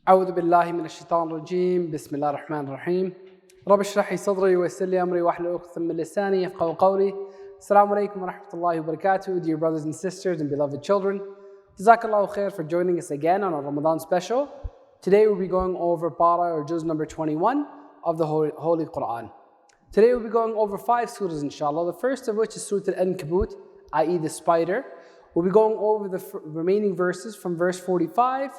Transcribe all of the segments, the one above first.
أعوذ بالله من الشيطان الرجيم بسم الله الرحمن الرحيم رب اشرح لي صدري ويسر لي أمري واحلل عقدة من لساني يفقهوا قولي. Assalamu alaikum wa rahmatullahi wa barakatuh, dear brothers and sisters and beloved children. Jazakallahu khair for joining us again on our Ramadan special. Today we'll be going over para or juz number 21 of the Holy Quran. Today we'll be going over 5 surahs inshallah, the first of which is Surah Al-Ankabut, i.e. the spider. We'll be going over the remaining verses from verse 45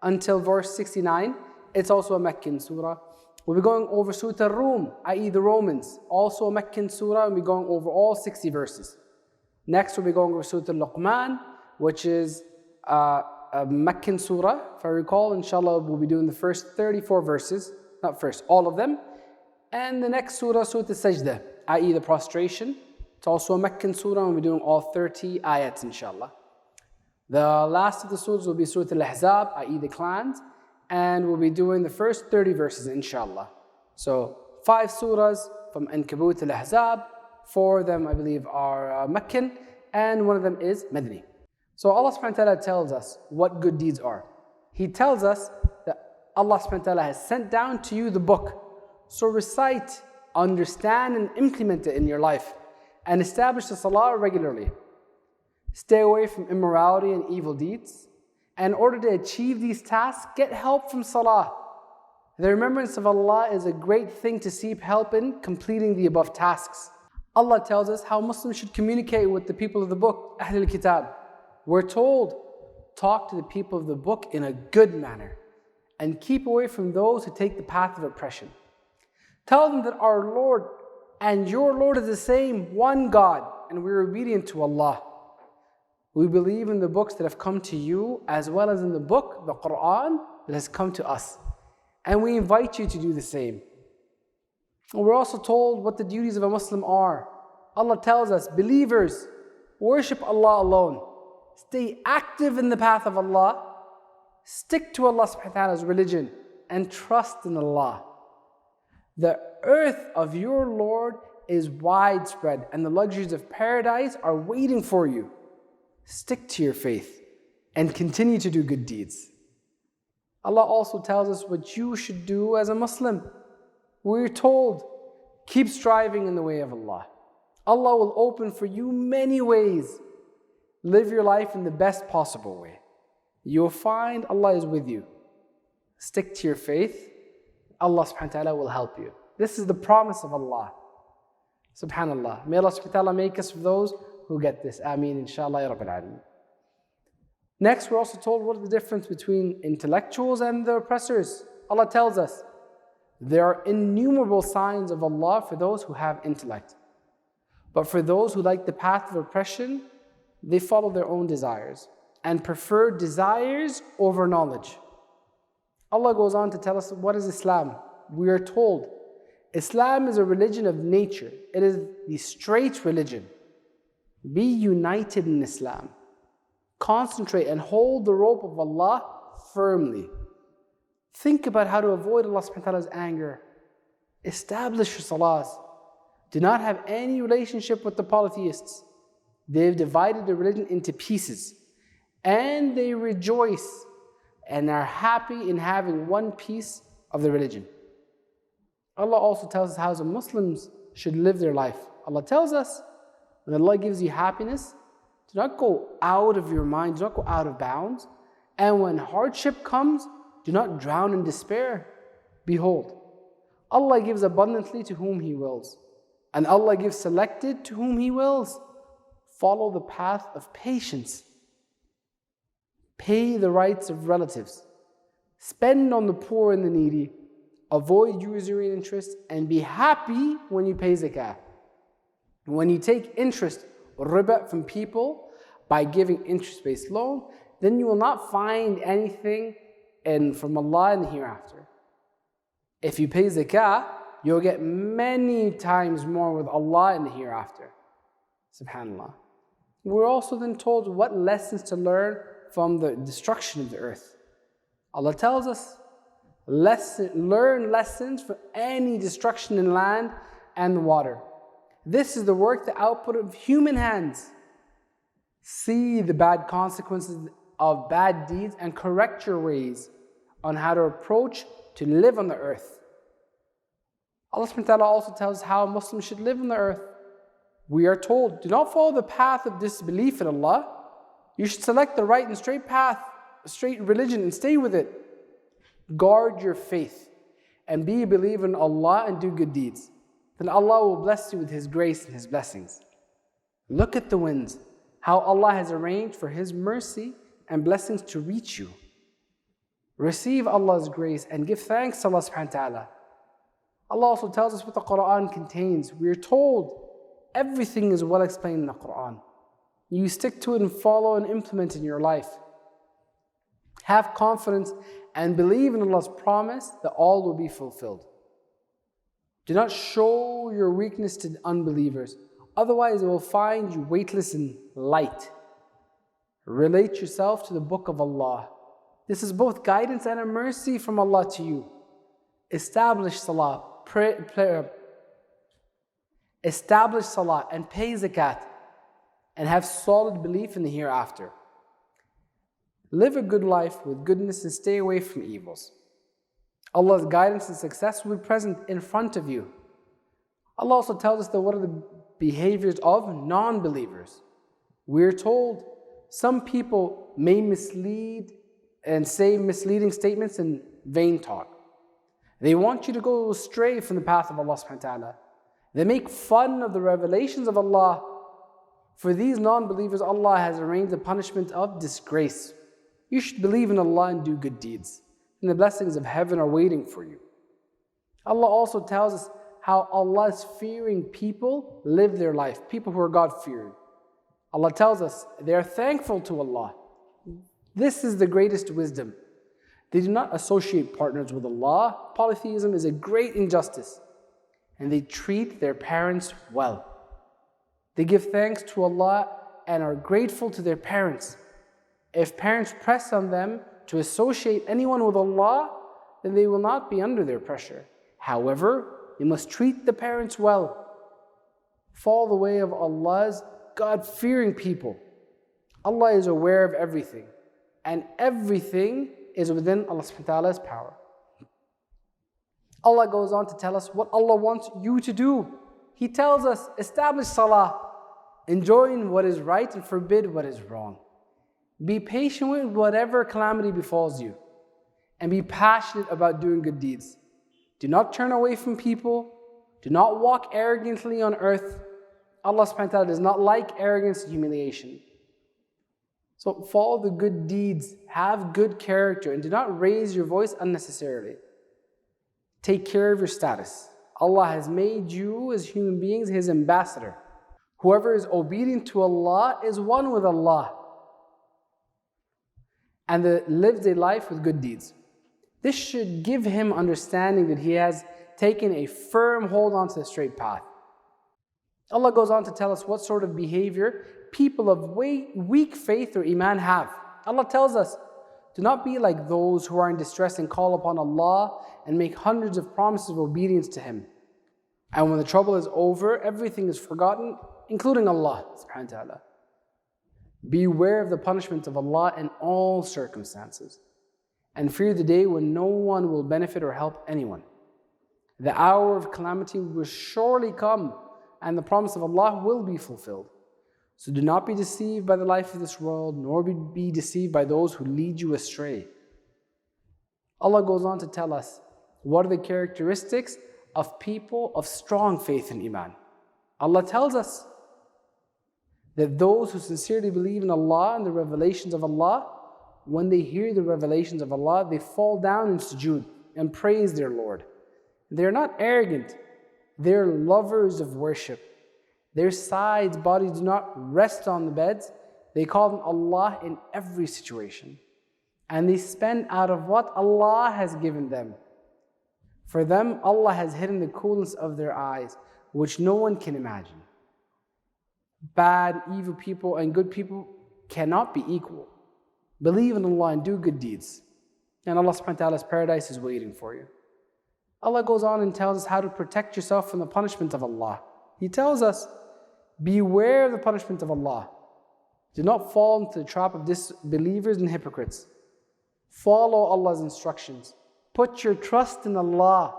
until verse 69. It's also a Meccan surah. We'll be going over Surah Al-Rum, i.e. the Romans, also a Meccan surah, and we'll be going over all 60 verses. Next we'll be going over Surah Al-Luqman, which is a Meccan surah. If I recall, inshallah, we'll be doing the first 34 verses, not first, all of them. And the next surah, Surah Al-Sajdah, i.e. the prostration. It's also a Meccan surah, and we'll be doing all 30 ayats, inshallah. The last of the surahs will be Surah Al-Ahzab, i.e. the clans, and we'll be doing the first 30 verses, inshallah. So 5 surahs from Ankabut Al-Ahzab, 4 of them I believe are Meccan, and 1 of them is Madani. So Allah subhanahu wa ta'ala tells us what good deeds are. He tells us that Allah subhanahu wa ta'ala has sent down to you the book. So recite, understand and implement it in your life, and establish the salah regularly. Stay away from immorality and evil deeds. And in order to achieve these tasks, get help from salah. The remembrance of Allah is a great thing to seek help in completing the above tasks. Allah tells us how Muslims should communicate with the people of the book, Ahl al-Kitab. We're told, talk to the people of the book in a good manner and keep away from those who take the path of oppression. Tell them that our Lord and your Lord is the same, one God, and we're obedient to Allah. We believe in the books that have come to you as well as in the book, the Qur'an, that has come to us. And we invite you to do the same. And we're also told what the duties of a Muslim are. Allah tells us, believers, worship Allah alone. Stay active in the path of Allah. Stick to Allah subhanahu wa ta'ala's religion and trust in Allah. The earth of your Lord is widespread and the luxuries of paradise are waiting for you. Stick to your faith and continue to do good deeds. Allah also tells us what you should do as a Muslim. We're told, keep striving in the way of Allah. Allah will open for you many ways. Live your life in the best possible way. You'll find Allah is with you. Stick to your faith. Allah subhanahu wa ta'ala will help you. This is the promise of Allah. Subhanallah. May Allah subhanahu wa ta'ala make us of those who get this. Ameen, inshallah, ya Rabbil Alameen. Next, we're also told what is the difference between intellectuals and the oppressors. Allah tells us, there are innumerable signs of Allah for those who have intellect. But for those who like the path of oppression, they follow their own desires and prefer desires over knowledge. Allah goes on to tell us what is Islam. We are told, Islam is a religion of nature. It is the straight religion. Be united in Islam. Concentrate and hold the rope of Allah firmly. Think about how to avoid Allah subhanahu wa ta'ala's anger. Establish your salahs. Do not have any relationship with the polytheists. They've divided the religion into pieces. And they rejoice and are happy in having one piece of the religion. Allah also tells us how the Muslims should live their life. Allah tells us, when Allah gives you happiness, do not go out of your mind, do not go out of bounds. And when hardship comes, do not drown in despair. Behold, Allah gives abundantly to whom He wills, and Allah gives selected to whom He wills. Follow the path of patience. Pay the rights of relatives. Spend on the poor and the needy. Avoid usury and interest, and be happy when you pay zakah. When you take interest, riba, from people by giving interest-based loan, then you will not find anything from Allah in the hereafter. If you pay zakah, you'll get many times more with Allah in the hereafter. Subhanallah. We're also then told what lessons to learn from the destruction of the earth. Allah tells us, learn lessons from any destruction in land and the water. This is the work, the output of human hands. See the bad consequences of bad deeds and correct your ways. on how to approach to live on the earth. Allah subhanahu wa ta'ala also tells us how Muslims should live on the earth. We are told, do not follow the path of disbelief in Allah. You should select the right and straight path, straight religion, and stay with it. Guard your faith and be a believer in Allah and do good deeds. Then Allah will bless you with His grace and His blessings. Look at the winds, how Allah has arranged for His mercy and blessings to reach you. Receive Allah's grace and give thanks to Allah subhanahu wa ta'ala. Allah also tells us what the Qur'an contains. We are told everything is well explained in the Qur'an. You stick to it and follow and implement in your life. Have confidence and believe in Allah's promise that all will be fulfilled. Do not show your weakness to unbelievers, otherwise it will find you weightless and light. Relate yourself to the book of Allah. This is both guidance and a mercy from Allah to you. Establish salah, establish salah and pay zakat, and have solid belief in the hereafter. Live a good life with goodness and stay away from evils. Allah's guidance and success will be present in front of you. Allah also tells us that what are the behaviors of non-believers. We're told some people may mislead and say misleading statements and vain talk. They want you to go astray from the path of Allah subhanahu wa ta'ala. They make fun of the revelations of Allah. For these non-believers, Allah has arranged the punishment of disgrace. You should believe in Allah and do good deeds, and the blessings of heaven are waiting for you. Allah also tells us how Allah's fearing people live their life, people who are God-fearing. Allah tells us they are thankful to Allah. This is the greatest wisdom. They do not associate partners with Allah. Polytheism is a great injustice. And they treat their parents well. They give thanks to Allah and are grateful to their parents. If parents press on them to associate anyone with Allah, then they will not be under their pressure. However, they must treat the parents well. Follow the way of Allah's God-fearing people. Allah is aware of everything, and everything is within Allah subhanahu wa ta'ala's power. Allah goes on to tell us what Allah wants you to do. He tells us, establish salah, enjoin what is right and forbid what is wrong. Be patient with whatever calamity befalls you, and be passionate about doing good deeds. Do not turn away from people. Do not walk arrogantly on earth. Allah subhanahu wa ta'ala does not like arrogance and humiliation. So follow the good deeds, have good character, and do not raise your voice unnecessarily. Take care of your status. Allah has made you as human beings His ambassador. Whoever is obedient to Allah is one with Allah, and lives a life with good deeds. This should give him understanding that he has taken a firm hold onto the straight path. Allah goes on to tell us what sort of behavior people of weak faith or iman have. Allah tells us, do not be like those who are in distress and call upon Allah and make hundreds of promises of obedience to Him. And when the trouble is over, everything is forgotten, including Allah subhanahu wa ta'ala. Beware of the punishment of Allah in all circumstances, and fear the day when no one will benefit or help anyone. The hour of calamity will surely come, and the promise of Allah will be fulfilled. So do not be deceived by the life of this world, nor be deceived by those who lead you astray. Allah goes on to tell us what are the characteristics of people of strong faith in iman. Allah tells us that those who sincerely believe in Allah and the revelations of Allah, when they hear the revelations of Allah, they fall down in sujood and praise their Lord. They are not arrogant. They are lovers of worship. Their sides, bodies do not rest on the beds. They call on Allah in every situation. And they spend out of what Allah has given them. For them, Allah has hidden the coolness of their eyes, which no one can imagine. Bad, evil people and good people cannot be equal. Believe in Allah and do good deeds, and Allah subhanahu wa ta'ala's paradise is waiting for you. Allah goes on and tells us how to protect yourself from the punishment of Allah. He tells us, beware of the punishment of Allah. Do not fall into the trap of disbelievers and hypocrites. Follow Allah's instructions. Put your trust in Allah.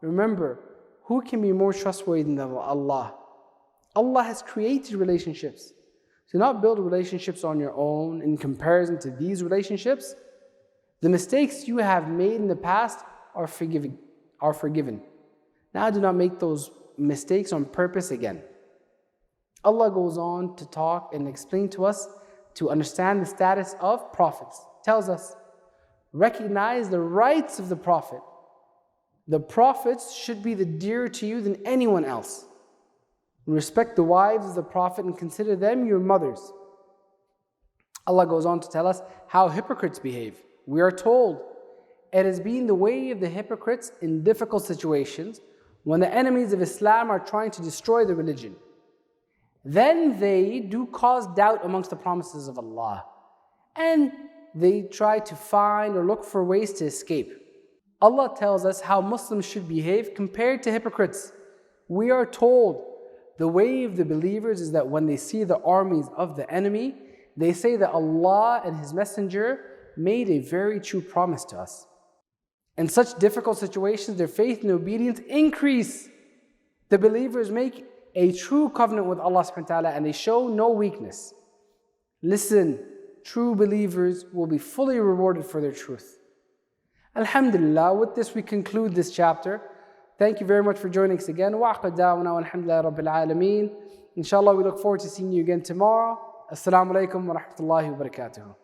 Remember, who can be more trustworthy than Allah? Allah has created relationships. Do not build relationships on your own in comparison to these relationships. The mistakes you have made in the past are forgiven. Now do not make those mistakes on purpose again. Allah goes on to talk and explain to us to understand the status of prophets. Tells us, recognize the rights of the prophet. The prophets should be dearer to you than anyone else. Respect the wives of the prophet and consider them your mothers. Allah goes on to tell us how hypocrites behave. We are told, it has been the way of the hypocrites in difficult situations when the enemies of Islam are trying to destroy the religion. Then they do cause doubt amongst the promises of Allah, and they try to find or look for ways to escape. Allah tells us how Muslims should behave compared to hypocrites. We are told the way of the believers is that when they see the armies of the enemy, they say that Allah and His Messenger made a very true promise to us. In such difficult situations, their faith and obedience increase. The believers make a true covenant with Allah subhanahu wa ta'ala and they show no weakness. Listen, true believers will be fully rewarded for their truth. Alhamdulillah, with this we conclude this chapter. Thank you very much for joining us again. وَعَقَدْ دَعْوَنَا وَالْحَمْدُلِلَّهِ رَبِّ الْعَالَمِينَ. Inshallah, we look forward to seeing you again tomorrow. Assalamu alaikum wa rahmatullahi wa barakatuh.